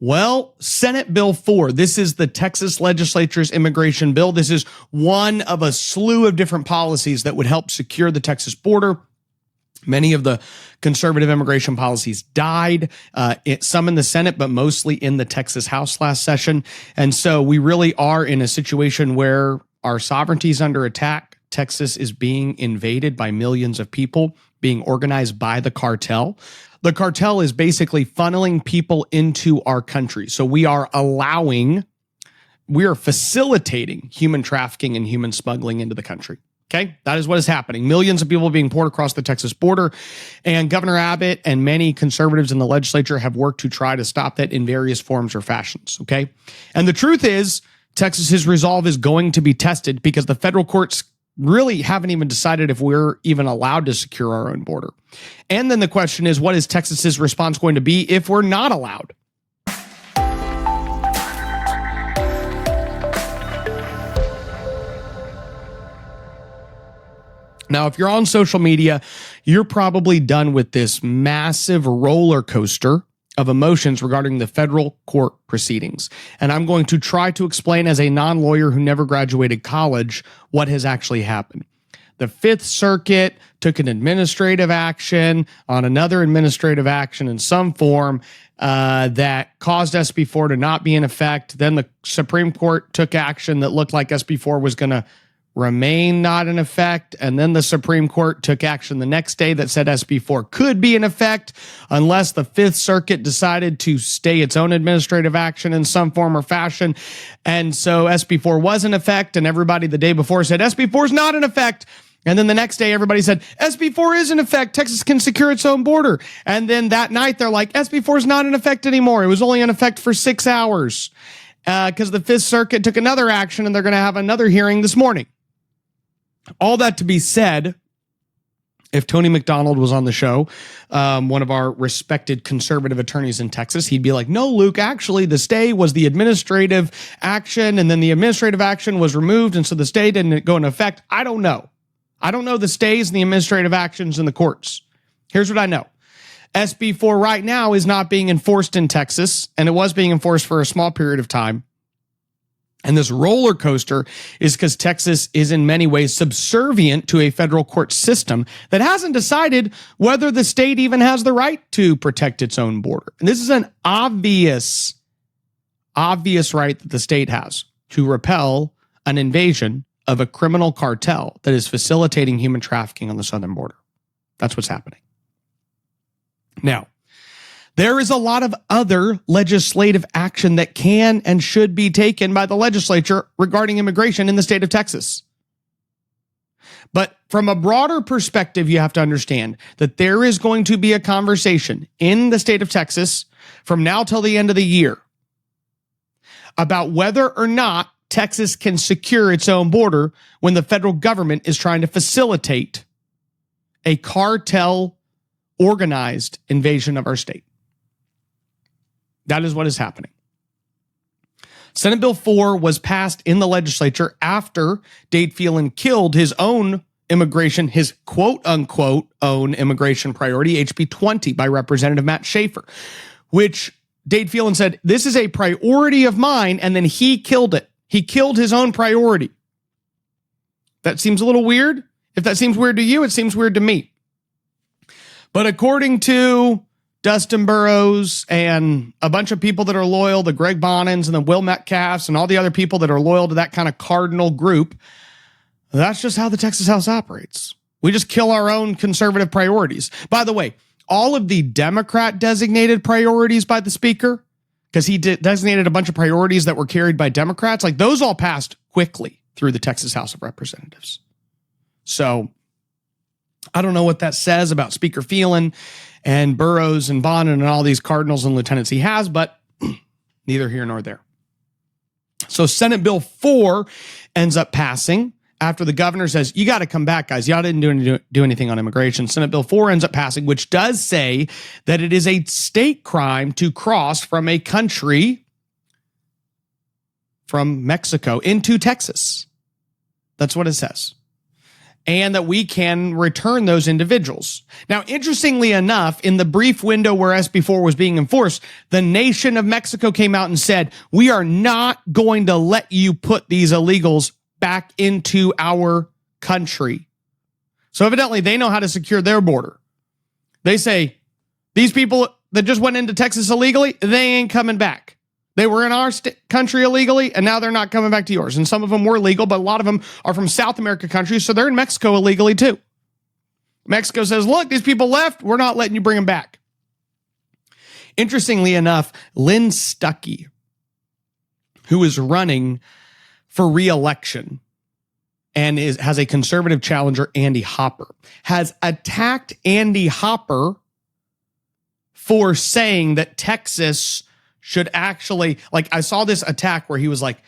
Well, Senate Bill 4, this is the Texas legislature's immigration bill. This is one of a slew of different policies that would help secure the Texas border. Many of the conservative immigration policies died, some in the Senate, but mostly in the Texas House last session. And so we really are in a situation where our sovereignty is under attack. Texas is being invaded by millions of people, being organized by the cartel. The cartel is basically funneling people into our country. So we are facilitating human trafficking and human smuggling into the country. Okay, that is what is happening. Millions of people being poured across the Texas border, and Governor Abbott and many conservatives in the legislature have worked to try to stop that in various forms or fashions. Okay, and the truth is, Texas's resolve is going to be tested because the federal courts really haven't even decided if we're even allowed to secure our own border. And then the question is, what is Texas's response going to be if we're not allowed? Now, if you're on social media, you're probably done with this massive roller coaster of emotions regarding the federal court proceedings. And I'm going to try to explain as a non-lawyer who never graduated college what has actually happened. The Fifth Circuit took an administrative action on another administrative action in some form that caused SB 4 to not be in effect. Then the Supreme Court took action that looked like SB 4 was going to remain not in effect. And then the Supreme Court took action the next day that said SB 4 could be in effect unless the Fifth Circuit decided to stay its own administrative action in some form or fashion. And so SB 4 was in effect, and everybody the day before said SB 4 is not in effect. And then the next day, everybody said, SB 4 is in effect. Texas can secure its own border. And then that night, they're like, SB 4 is not in effect anymore. It was only in effect for 6 hours because the Fifth Circuit took another action, and they're going to have another hearing this morning. All that to be said, if Tony McDonald was on the show, one of our respected conservative attorneys in Texas, he'd be like, no, Luke, actually, the stay was the administrative action, and then the administrative action was removed, and so the stay didn't go into effect. I don't know. I don't know the stays and the administrative actions in the courts. Here's what I know. SB 4 right now is not being enforced in Texas, and it was being enforced for a small period of time. And this roller coaster is because Texas is in many ways subservient to a federal court system that hasn't decided whether the state even has the right to protect its own border. And this is an obvious right that the state has to repel an invasion of a criminal cartel that is facilitating human trafficking on the southern border. That's what's happening. Now, there is a lot of other legislative action that can and should be taken by the legislature regarding immigration in the state of Texas. But from a broader perspective, you have to understand that there is going to be a conversation in the state of Texas from now till the end of the year about whether or not Texas can secure its own border when the federal government is trying to facilitate a cartel organized invasion of our state. That is what is happening. Senate Bill 4 was passed in the legislature after Dade Phelan killed his own immigration, his quote-unquote own immigration priority, HB 20, by Representative Matt Schaefer, which Dade Phelan said, this is a priority of mine, and then he killed it. He killed his own priority. That seems a little weird. If that seems weird to you, it seems weird to me. But according to Dustin Burrows and a bunch of people that are loyal, the Greg Bonins and the Will Metcalfs and all the other people that are loyal to that kind of cardinal group, that's just how the Texas House operates. We just kill our own conservative priorities. By the way, all of the Democrat designated priorities by the speaker, because he designated a bunch of priorities that were carried by Democrats, like those all passed quickly through the Texas House of Representatives. So I don't know what that says about Speaker Phelan and Burrows and Bonin and all these cardinals and lieutenants he has, but neither here nor there. So Senate Bill 4 ends up passing after the governor says, you got to come back, guys. Y'all didn't do anything on immigration. Senate Bill 4 ends up passing, which does say that it is a state crime to cross from a country from Mexico into Texas. That's what it says. and that we can return those individuals. Now, interestingly enough, in the brief window where SB4 was being enforced, the nation of Mexico came out and said, we are not going to let you put these illegals back into our country. So evidently they know how to secure their border. They say, these people that just went into Texas illegally, they ain't coming back. They were in our country illegally, and now they're not coming back to yours. And some of them were legal, but a lot of them are from South America countries, so they're in Mexico illegally too. Mexico says, look, these people left. We're not letting you bring them back. Interestingly enough, Lynn Stuckey, who is running for re-election and has a conservative challenger, Andy Hopper, has attacked Andy Hopper for saying that Texas should actually, like, I saw this attack where he was like,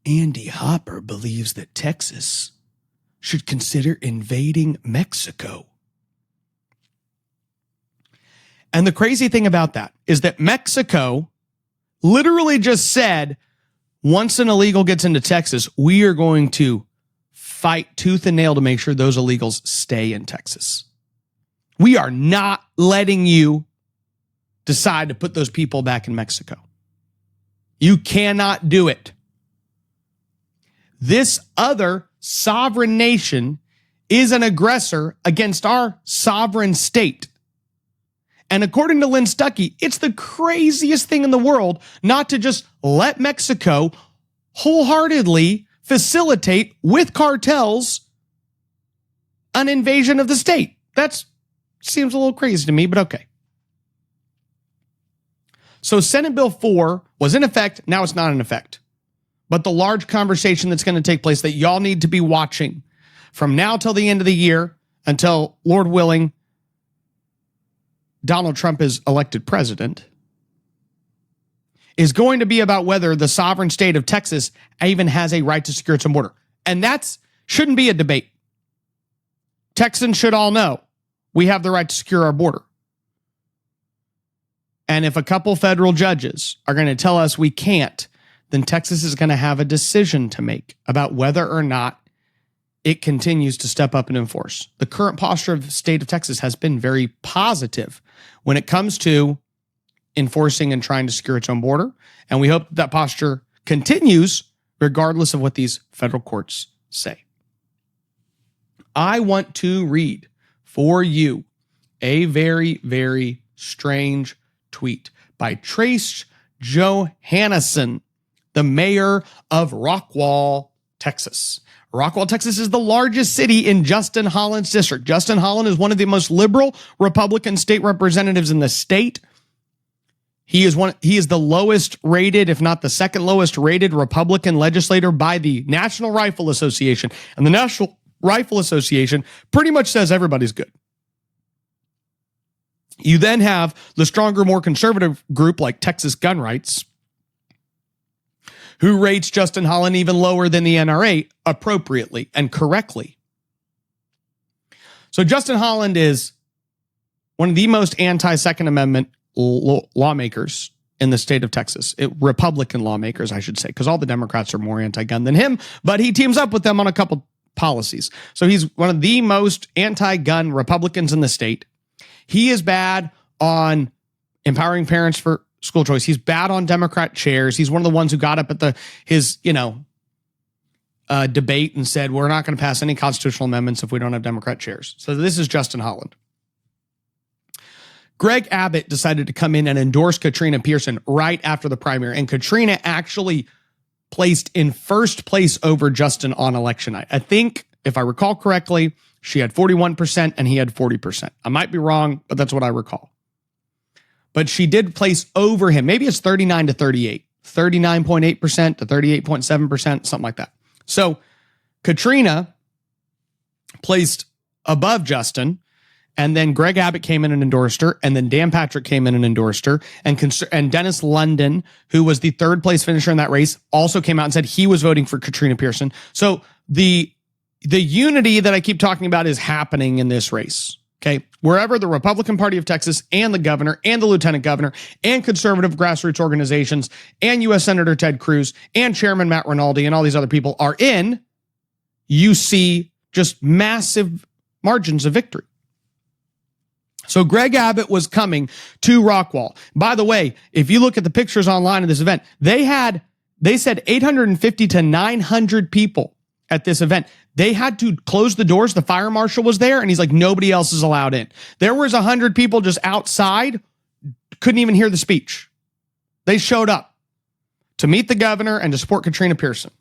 Andy Hopper believes that Texas should consider invading Mexico. And the crazy thing about that is that Mexico literally just said, once an illegal gets into Texas, we are going to fight tooth and nail to make sure those illegals stay in Texas. We are not letting you decide to put those people back in Mexico. You cannot do it. This other sovereign nation is an aggressor against our sovereign state. And according to Lynn Stuckey, it's the craziest thing in the world not to just let Mexico wholeheartedly facilitate with cartels an invasion of the state. That seems a little crazy to me, but okay. So Senate Bill 4 was in effect. Now it's not in effect. But the large conversation that's going to take place that y'all need to be watching from now till the end of the year, until, Lord willing, Donald Trump is elected president, is going to be about whether the sovereign state of Texas even has a right to secure its own border. And that shouldn't be a debate. Texans should all know we have the right to secure our border. And if a couple federal judges are going to tell us we can't, then Texas is going to have a decision to make about whether or not it continues to step up and enforce. The current posture of the state of Texas has been very positive when it comes to enforcing and trying to secure its own border. And we hope that posture continues regardless of what these federal courts say. I want to read for you a very, very strange tweet by Trace Johannesson, the mayor of Rockwall, Texas. Rockwall, Texas is the largest city in Justin Holland's district. Justin Holland is one of the most liberal Republican state representatives in the state. He is the lowest rated, if not the second lowest rated Republican legislator by the National Rifle Association. And the National Rifle Association pretty much says everybody's good. You then have the stronger, more conservative group like Texas Gun Rights, who rates Justin Holland even lower than the NRA appropriately and correctly. So Justin Holland is one of the most anti-Second Amendment lawmakers in the state of Texas. Republican lawmakers, I should say, because all the Democrats are more anti-gun than him, but he teams up with them on a couple policies. So he's one of the most anti-gun Republicans in the state. He is bad on empowering parents for school choice. He's bad on Democrat chairs. He's one of the ones who got up at his debate and said, we're not going to pass any constitutional amendments if we don't have Democrat chairs. So this is Justin Holland. Greg Abbott decided to come in and endorse Katrina Pearson right after the primary. And Katrina actually placed in first place over Justin on election night. I think, if I recall correctly, she had 41% and he had 40%. I might be wrong, but that's what I recall. But she did place over him. Maybe it's 39 to 38, 39.8% to 38.7%, something like that. So Katrina placed above Justin, and then Greg Abbott came in and endorsed her, and then Dan Patrick came in and endorsed her, and Dennis London, who was the third place finisher in that race, also came out and said he was voting for Katrina Pearson. So the unity that I keep talking about is happening in this race. Okay, wherever the Republican Party of Texas and the governor and the lieutenant governor and conservative grassroots organizations and U.S. Senator Ted Cruz and Chairman Matt Rinaldi and all these other people are in, you see just massive margins of victory. So Greg Abbott was coming to Rockwall. By the way, if you look at the pictures online of this event, they said 850 to 900 people at this event. They had to close the doors. The fire marshal was there, and he's like, nobody else is allowed in. There was 100 people just outside, couldn't even hear the speech. They showed up to meet the governor and to support Katrina Pearson.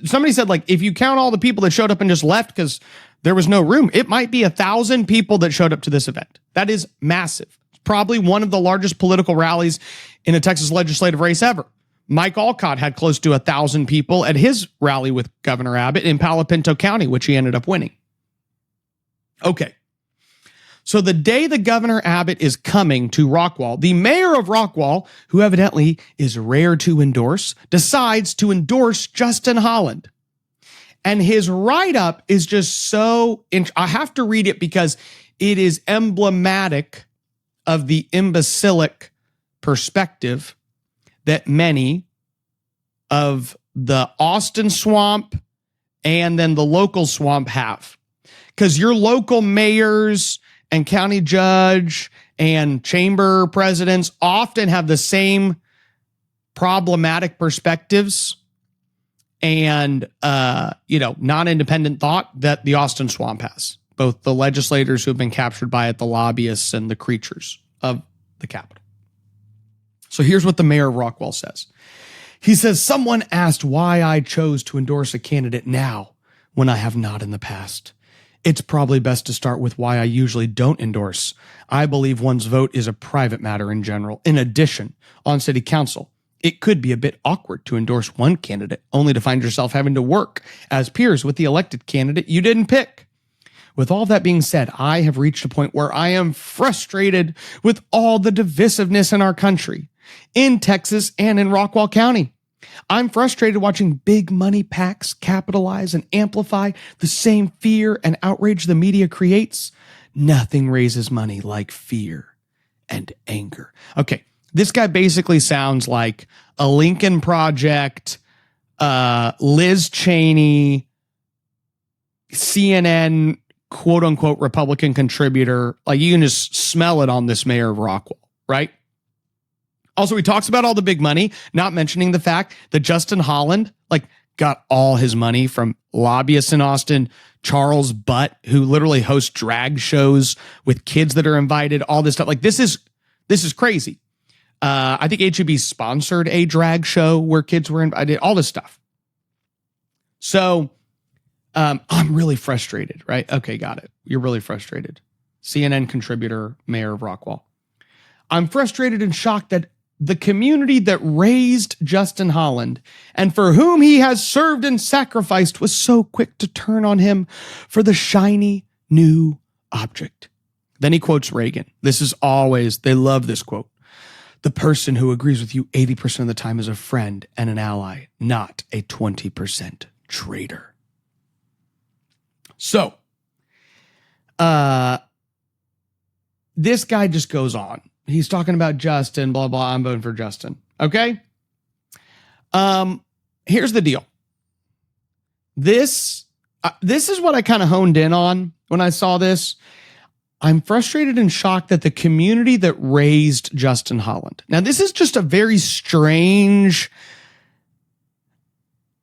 Somebody said, like, if you count all the people that showed up and just left because there was no room, it might be 1,000 people that showed up to this event. That is massive. It's probably one of the largest political rallies in a Texas legislative race ever. Mike Alcott had close to 1,000 people at his rally with Governor Abbott in Palo Pinto County, which he ended up winning. Okay. So the day the Governor Abbott is coming to Rockwall, the mayor of Rockwall, who evidently is rare to endorse, decides to endorse Justin Holland. And his write-up is just so, I have to read it because it is emblematic of the imbecilic perspective that many of the Austin swamp and then the local swamp have. Because your local mayors and county judge and chamber presidents often have the same problematic perspectives and, non-independent thought that the Austin swamp has. Both the legislators who have been captured by it, the lobbyists, and the creatures of the Capitol. So here's what the mayor of Rockwall says. He says, someone asked why I chose to endorse a candidate now when I have not in the past. It's probably best to start with why I usually don't endorse. I believe one's vote is a private matter in general. In addition, on city council, it could be a bit awkward to endorse one candidate only to find yourself having to work as peers with the elected candidate you didn't pick. With all that being said, I have reached a point where I am frustrated with all the divisiveness in our country, in Texas and in Rockwall County. I'm frustrated watching big money PACs capitalize and amplify the same fear and outrage the media creates. Nothing raises money like fear and anger. Okay, this guy basically sounds like a Lincoln Project, Liz Cheney, CNN, quote unquote, Republican contributor. Like, you can just smell it on this mayor of Rockwall, right? Also, he talks about all the big money, not mentioning the fact that Justin Holland, got all his money from lobbyists in Austin, Charles Butt, who literally hosts drag shows with kids that are invited, all this stuff. This is crazy. I think HEB sponsored a drag show where kids were invited, all this stuff. So I'm really frustrated, right? Okay, got it. You're really frustrated. CNN contributor, mayor of Rockwall. I'm frustrated and shocked that the community that raised Justin Holland and for whom he has served and sacrificed was so quick to turn on him for the shiny new object. Then he quotes Reagan. They love this quote. The person who agrees with you 80% of the time is a friend and an ally, not a 20% traitor. So, this guy just goes on. He's talking about Justin, blah, blah. I'm voting for Justin. Okay. Here's the deal. This is what I kind of honed in on when I saw this. I'm frustrated and shocked that the community that raised Justin Holland. Now, this is just a very strange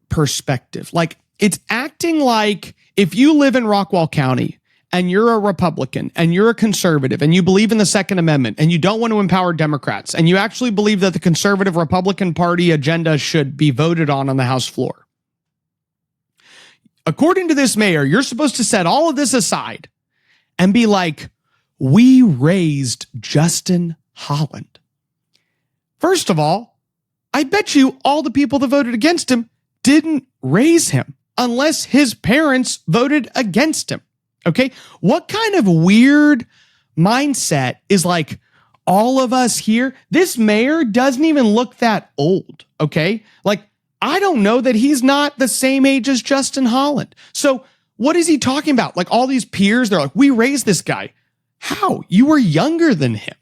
perspective. It's acting like if you live in Rockwall County and you're a Republican and you're a conservative and you believe in the Second Amendment and you don't want to empower Democrats and you actually believe that the conservative Republican Party agenda should be voted on the House floor. According to this mayor, you're supposed to set all of this aside and be like, we raised Justin Holland. First of all, I bet you all the people that voted against him didn't raise him unless his parents voted against him. Okay, what kind of weird mindset is all of us here? This mayor doesn't even look that old, okay? I don't know that he's not the same age as Justin Holland. So what is he talking about? All these peers, they're like, we raised this guy. How? You were younger than him.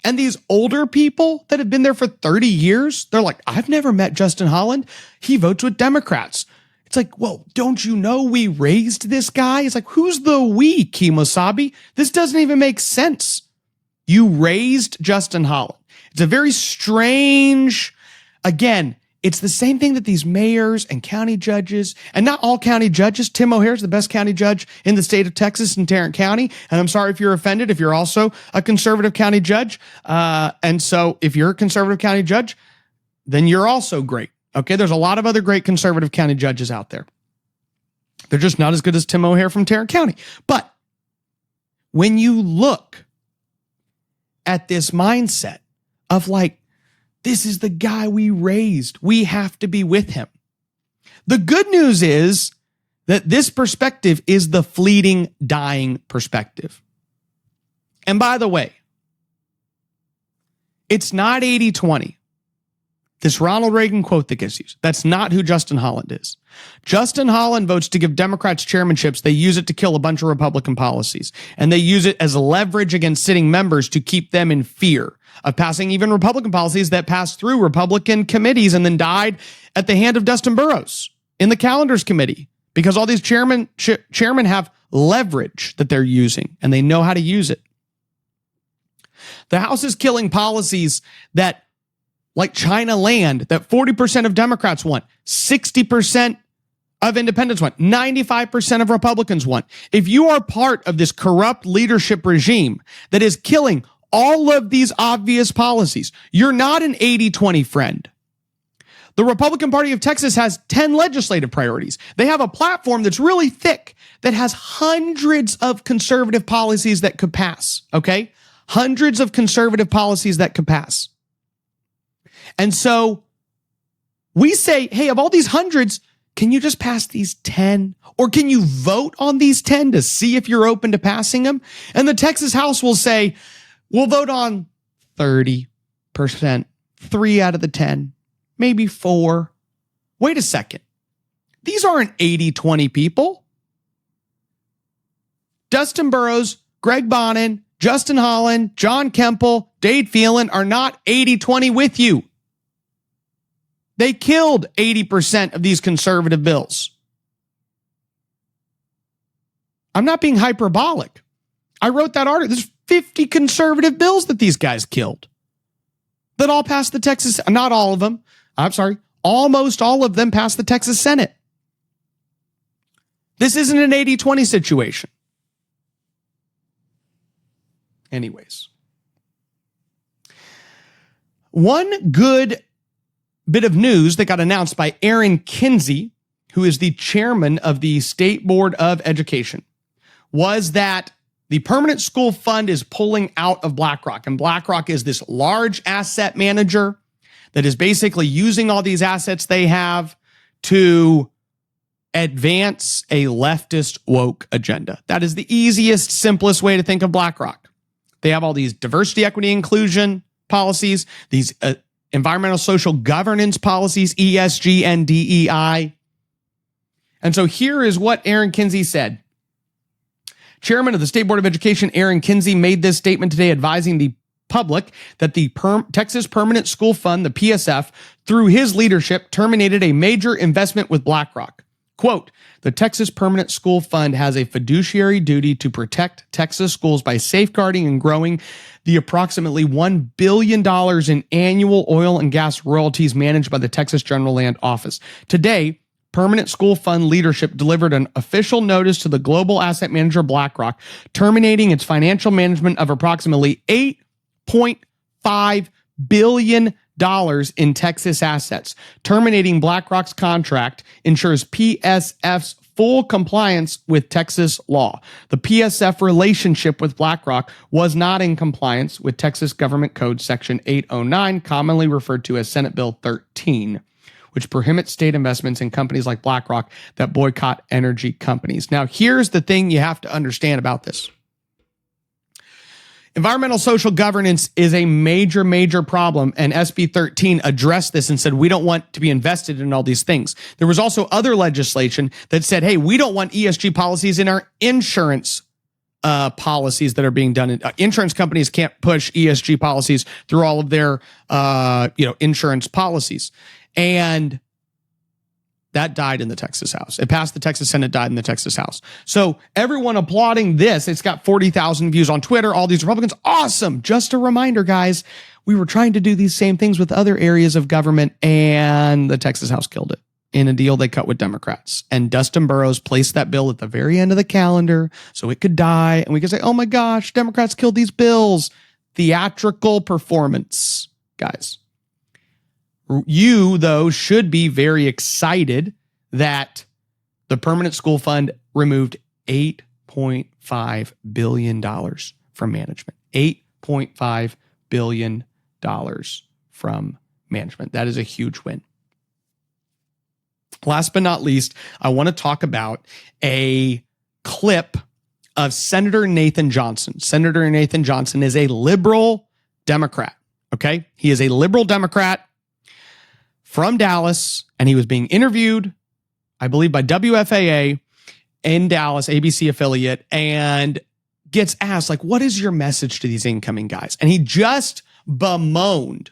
And these older people that have been there for 30 years, they're like, I've never met Justin Holland. He votes with Democrats. It's like, well, don't you know we raised this guy? It's like, who's the we, Kimosabe? This doesn't even make sense. You raised Justin Holland. It's a very strange, again, it's the same thing that these mayors and county judges, and not all county judges. Tim O'Hare is the best county judge in the state of Texas in Tarrant County. And I'm sorry if you're offended if you're also a conservative county judge. And so if you're a conservative county judge, then you're also great. Okay, there's a lot of other great conservative county judges out there. They're just not as good as Tim O'Hare from Tarrant County. But when you look at this mindset of like, this is the guy we raised, we have to be with him. The good news is that this perspective is the fleeting, dying perspective. And by the way, it's not 80-20. This Ronald Reagan quote that gets used, that's not who Justin Holland is. Justin Holland votes to give Democrats chairmanships. They use it to kill a bunch of Republican policies. And they use it as leverage against sitting members to keep them in fear of passing even Republican policies that passed through Republican committees and then died at the hand of Dustin Burrows in the calendars committee, because all these chairmen have leverage that they're using and they know how to use it. The House is killing policies that, like China land, that 40% of Democrats want, 60% of independents want, 95% of Republicans want. If you are part of this corrupt leadership regime that is killing all of these obvious policies, you're not an 80-20 friend. The Republican Party of Texas has 10 legislative priorities. They have a platform that's really thick that has hundreds of conservative policies that could pass, okay? Hundreds of conservative policies that could pass. And so we say, hey, of all these hundreds, can you just pass these 10? Or can you vote on these 10 to see if you're open to passing them? And the Texas House will say, we'll vote on 30%, 3 out of the 10, maybe 4. Wait a second. These aren't 80-20 people. Dustin Burrows, Greg Bonin, Justin Holland, John Kempel, Dade Phelan are not 80-20 with you. They killed 80% of these conservative bills. I'm not being hyperbolic. I wrote that article. There's 50 conservative bills that these guys killed that all passed the Texas, not all of them. I'm sorry. Almost all of them passed the Texas Senate. This isn't an 80-20 situation. Anyways. One good bit of news that got announced by Aaron Kinsey, who is the chairman of the State Board of Education, was that the permanent school fund is pulling out of BlackRock. And BlackRock is this large asset manager that is basically using all these assets they have to advance a leftist woke agenda. That is the easiest, simplest way to think of BlackRock. They have all these diversity, equity, inclusion policies, these environmental social governance policies, ESG and DEI. And so here is what Aaron Kinsey said. Chairman of the State Board of Education, Aaron Kinsey, made this statement today advising the public that the Texas Permanent School Fund, the PSF, through his leadership, terminated a major investment with BlackRock. Quote, the Texas Permanent School Fund has a fiduciary duty to protect Texas schools by safeguarding and growing the approximately $1 billion in annual oil and gas royalties managed by the Texas General Land Office. Today, Permanent School Fund leadership delivered an official notice to the global asset manager BlackRock, terminating its financial management of approximately $8.5 billion in Texas assets. Terminating BlackRock's contract ensures PSF's full compliance with Texas law. The PSF relationship with BlackRock was not in compliance with Texas Government Code Section 809, commonly referred to as Senate Bill 13. Which prohibits state investments in companies like BlackRock that boycott energy companies. Now, here's the thing you have to understand about this. Environmental social governance is a major, major problem, and SB 13 addressed this and said, we don't want to be invested in all these things. There was also other legislation that said, hey, we don't want ESG policies in our insurance policies that are being done. Insurance companies can't push ESG policies through all of their insurance policies. And That died in the Texas House. It passed the Texas Senate, died in the Texas House. So everyone applauding this, it's got 40,000 views on Twitter, all these Republicans. Awesome. Just a reminder, guys, we were trying to do these same things with other areas of government, and the Texas House killed it in a deal they cut with Democrats. And Dustin Burrows placed that bill at the very end of the calendar so it could die. And we could say, oh my gosh, Democrats killed these bills. Theatrical performance, guys. You, though, should be very excited that the Permanent School Fund removed $8.5 billion from management. $8.5 billion from management. That is a huge win. Last but not least, I want to talk about a clip of Senator Nathan Johnson. Senator Nathan Johnson is a liberal Democrat, okay? He is a liberal Democrat from Dallas, and he was being interviewed, I believe, by WFAA in Dallas, ABC affiliate, and gets asked, like, what is your message to these incoming guys? And he just bemoaned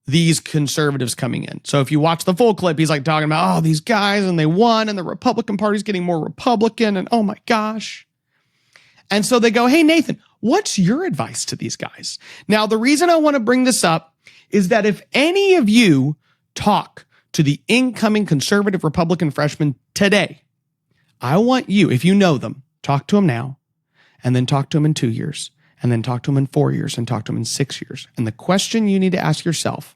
these conservatives coming in. So if you watch the full clip, he's like talking about, oh, these guys, and they won, and the Republican Party's getting more Republican, and oh my gosh. And so they go, hey, Nathan, what's your advice to these guys? Now, the reason I want to bring this up is that if any of you talk to the incoming conservative Republican freshmen today, I want you, if you know them, talk to them now, and then talk to them in 2 years, and then talk to them in 4 years, and talk to them in 6 years. And the question you need to ask yourself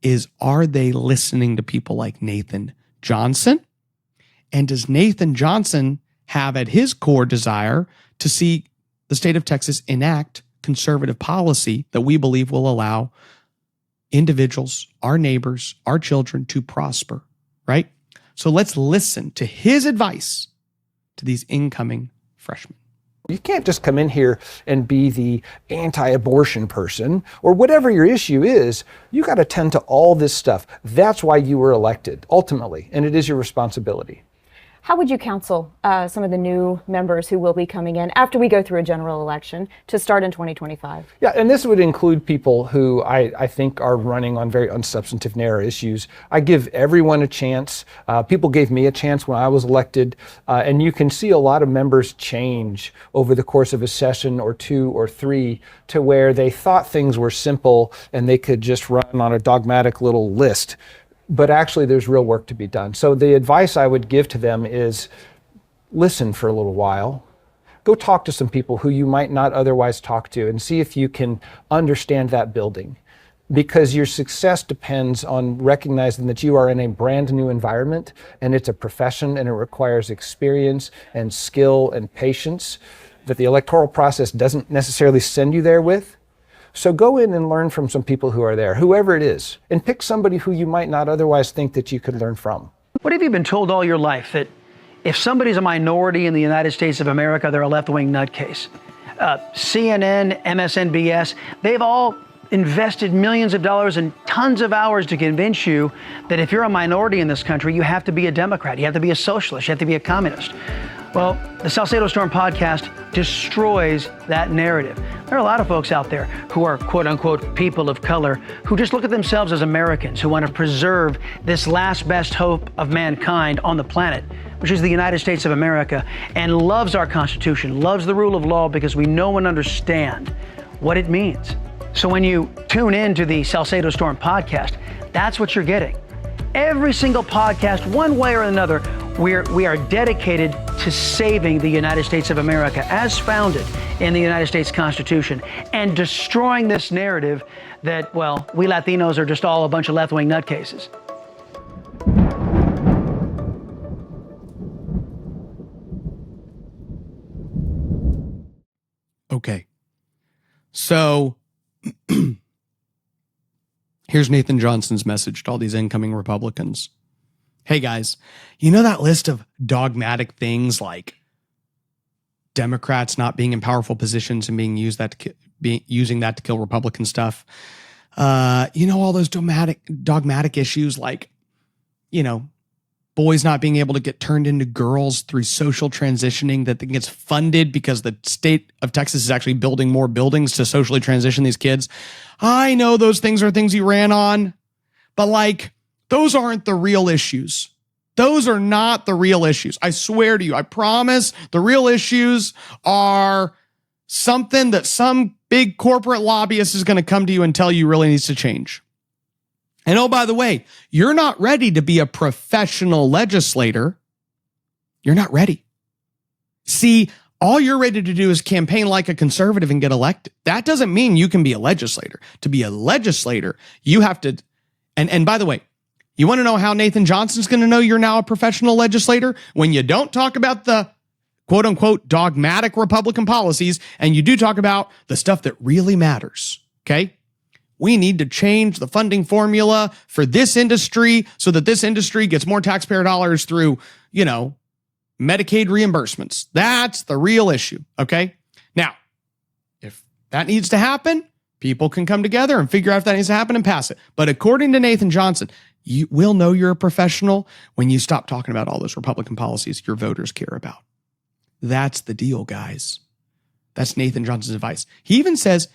is, are they listening to people like Nathan Johnson? And does Nathan Johnson have at his core desire to see the state of Texas enact conservative policy that we believe will allow individuals, our neighbors, our children to prosper, right? So let's listen to his advice to these incoming freshmen. You can't just come in here and be the anti-abortion person or whatever your issue is. You got to tend to all this stuff. That's why you were elected, ultimately, and it is your responsibility. How would you counsel some of the new members who will be coming in after we go through a general election to start in 2025? Yeah, and this would include people who I think are running on very unsubstantive, narrow issues. I give everyone a chance. People gave me a chance when I was elected, and you can see a lot of members change over the course of a session or two or three to where they thought things were simple and they could just run on a dogmatic little list. But actually, there's real work to be done. So the advice I would give to them is listen for a little while. Go talk to some people who you might not otherwise talk to and see if you can understand that building. Because your success depends on recognizing that you are in a brand new environment, and it's a profession, and it requires experience and skill and patience that the electoral process doesn't necessarily send you there with. So go in and learn from some people who are there, whoever it is, and pick somebody who you might not otherwise think that you could learn from. What have you been told all your life? That if somebody's a minority in the United States of America, they're a left-wing nutcase. CNN, MSNBS, they've all invested millions of dollars and tons of hours to convince you that if you're a minority in this country, you have to be a Democrat, you have to be a socialist, you have to be a communist. Well, the Salcedo Storm podcast destroys that narrative. There are a lot of folks out there who are quote unquote people of color who just look at themselves as Americans, who want to preserve this last best hope of mankind on the planet, which is the United States of America, and loves our Constitution, loves the rule of law because we know and understand what it means. So when you tune in to the Salcedo Storm podcast, that's what you're getting. Every single podcast, one way or another, we are dedicated to saving the United States of America as founded in the United States Constitution and destroying this narrative that, well, we Latinos are just all a bunch of left-wing nutcases. Okay. So here's Nathan Johnson's message to all these incoming Republicans. Hey guys, you know that list of dogmatic things like Democrats not being in powerful positions and being using that to kill Republican stuff? You know, all those dogmatic issues like, you know, boys not being able to get turned into girls through social transitioning that gets funded because the state of Texas is actually building more buildings to socially transition these kids. I know those things are things you ran on, but like, those aren't the real issues. Those are not the real issues. I swear to you, I promise the real issues are something that some big corporate lobbyist is going to come to you and tell you really needs to change. And oh, by the way, you're not ready to be a professional legislator. You're not ready. See, all you're ready to do is campaign like a conservative and get elected. That doesn't mean you can be a legislator. To be a legislator, you have to, and by the way, you want to know how Nathan Johnson's going to know you're now a professional legislator? When you don't talk about the quote unquote dogmatic Republican policies and you do talk about the stuff that really matters. Okay. We need to change the funding formula for this industry so that this industry gets more taxpayer dollars through, Medicaid reimbursements. That's the real issue. Okay. Now, if that needs to happen, people can come together and figure out if that needs to happen and pass it. But according to Nathan Johnson, you will know you're a professional when you stop talking about all those Republican policies your voters care about. That's the deal, guys. That's Nathan Johnson's advice. He even says,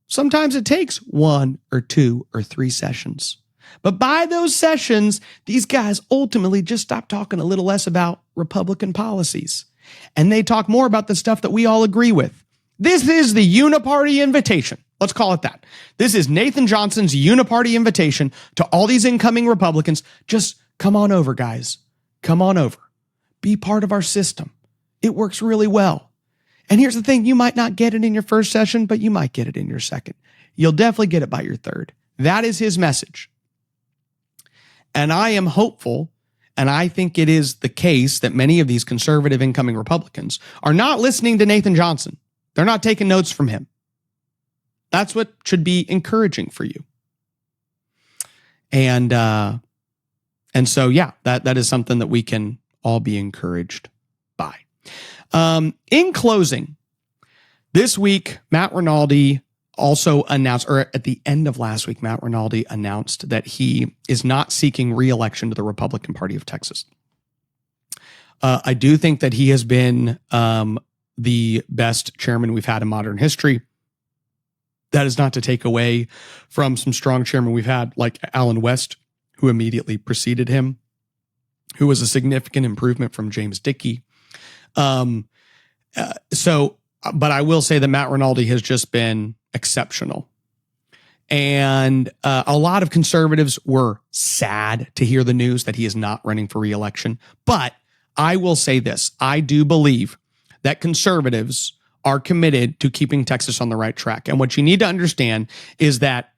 sometimes it takes 1 or 2 or 3 sessions. But by those sessions, these guys ultimately just stop talking a little less about Republican policies. And they talk more about the stuff that we all agree with. This is the uniparty invitation. Let's call it that. This is Nathan Johnson's uniparty invitation to all these incoming Republicans. Just come on over, guys. Come on over. Be part of our system. It works really well. And here's the thing. You might not get it in your first session, but you might get it in your second. You'll definitely get it by your third. That is his message. And I am hopeful, and I think it is the case that many of these conservative incoming Republicans are not listening to Nathan Johnson. They're not taking notes from him. That's what should be encouraging for you. And so, yeah, that is something that we can all be encouraged by. In closing, this week, Matt Rinaldi also announced, or at the end of last week, Matt Rinaldi announced that he is not seeking re-election to the Republican Party of Texas. I do think that he has been the best chairman we've had in modern history. That is not to take away from some strong chairmen we've had, like Allen West, who immediately preceded him, who was a significant improvement from James Dickey. But I will say that Matt Rinaldi has just been exceptional. And a lot of conservatives were sad to hear the news that he is not running for re-election. But I will say this. I do believe that conservatives are committed to keeping Texas on the right track. And what you need to understand is that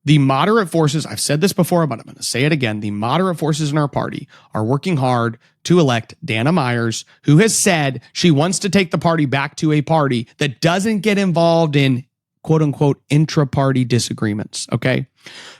the moderate forces, I've said this before, but I'm going to say it again, the moderate forces in our party are working hard to elect Dana Myers, who has said she wants to take the party back to a party that doesn't get involved in quote unquote intra-party disagreements. Okay.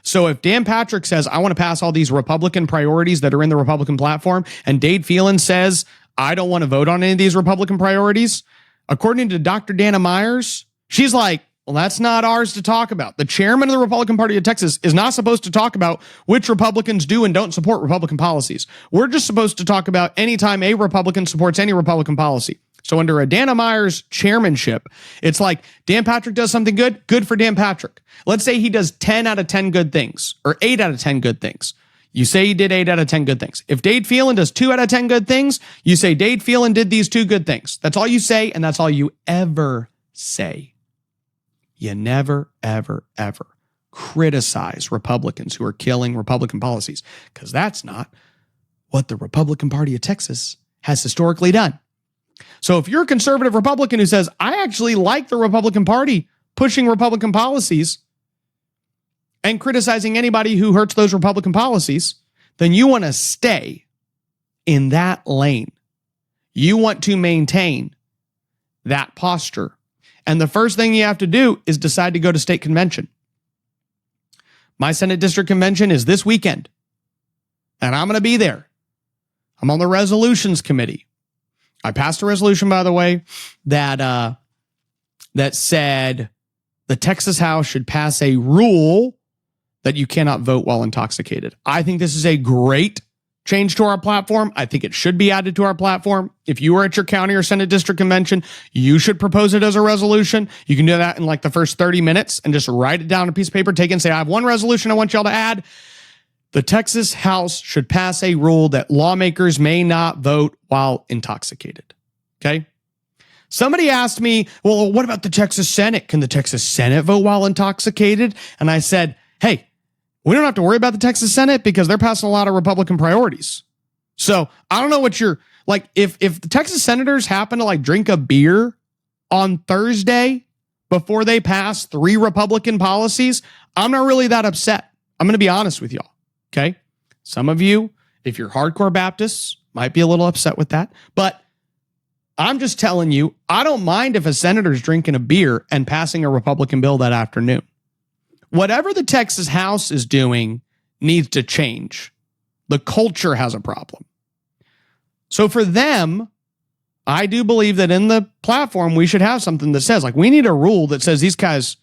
So if Dan Patrick says, I want to pass all these Republican priorities that are in the Republican platform, and Dade Phelan says, I don't want to vote on any of these Republican priorities, according to Dr. Dana Myers, she's like, well, that's not ours to talk about. The chairman of the Republican Party of Texas is not supposed to talk about which Republicans do and don't support Republican policies. We're just supposed to talk about anytime a Republican supports any Republican policy. So under a Dana Myers chairmanship, it's like Dan Patrick does something good, good for Dan Patrick. Let's say he does 10 out of 10 good things or 8 out of 10 good things. You say he did 8 out of 10 good things. If Dade Phelan does 2 out of 10 good things, you say Dade Phelan did these 2 good things. That's all you say, and that's all you ever say. You never, ever, ever criticize Republicans who are killing Republican policies, because that's not what the Republican Party of Texas has historically done. So if you're a conservative Republican who says, I actually like the Republican Party pushing Republican policies and criticizing anybody who hurts those Republican policies, then you want to stay in that lane. You want to maintain that posture. And the first thing you have to do is decide to go to state convention. My Senate District Convention is this weekend, and I'm going to be there. I'm on the resolutions committee. I passed a resolution, by the way, that said the Texas House should pass a rule that you cannot vote while intoxicated. I think this is a great change to our platform. I think it should be added to our platform. If you are at your county or Senate District Convention, you should propose it as a resolution. You can do that in like the first 30 minutes and just write it down on a piece of paper, take it and say, I have one resolution I want y'all to add. The Texas House should pass a rule that lawmakers may not vote while intoxicated. Okay? Somebody asked me, well, what about the Texas Senate? Can the Texas Senate vote while intoxicated? And I said, hey, we don't have to worry about the Texas Senate because they're passing a lot of Republican priorities. So I don't know what you're like. If the Texas senators happen to like drink a beer on Thursday before they pass 3 Republican policies, I'm not really that upset. I'm going to be honest with y'all. Okay. Some of you, if you're hardcore Baptists, might be a little upset with that, but I'm just telling you, I don't mind if a senator's drinking a beer and passing a Republican bill that afternoon. Whatever the Texas House is doing needs to change. The culture has a problem. So for them, I do believe that in the platform, we should have something that says, like, we need a rule that says these guys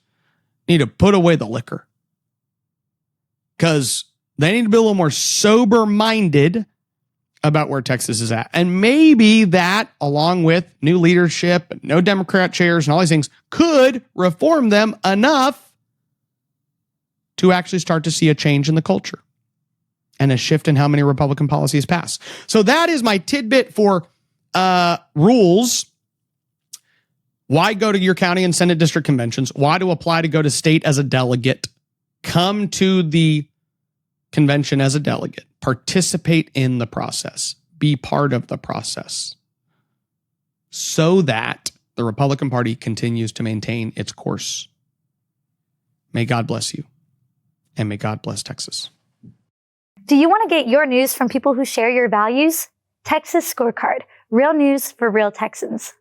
need to put away the liquor. Because they need to be a little more sober-minded about where Texas is at. And maybe that, along with new leadership, no Democrat chairs, and all these things, could reform them enough to actually start to see a change in the culture and a shift in how many Republican policies pass. So that is my tidbit for rules. Why go to your county and Senate district conventions? Why to apply to go to state as a delegate? Come to the convention as a delegate. Participate in the process. Be part of the process so that the Republican Party continues to maintain its course. May God bless you, and may God bless Texas. Do you want to get your news from people who share your values? Texas Scorecard, real news for real Texans.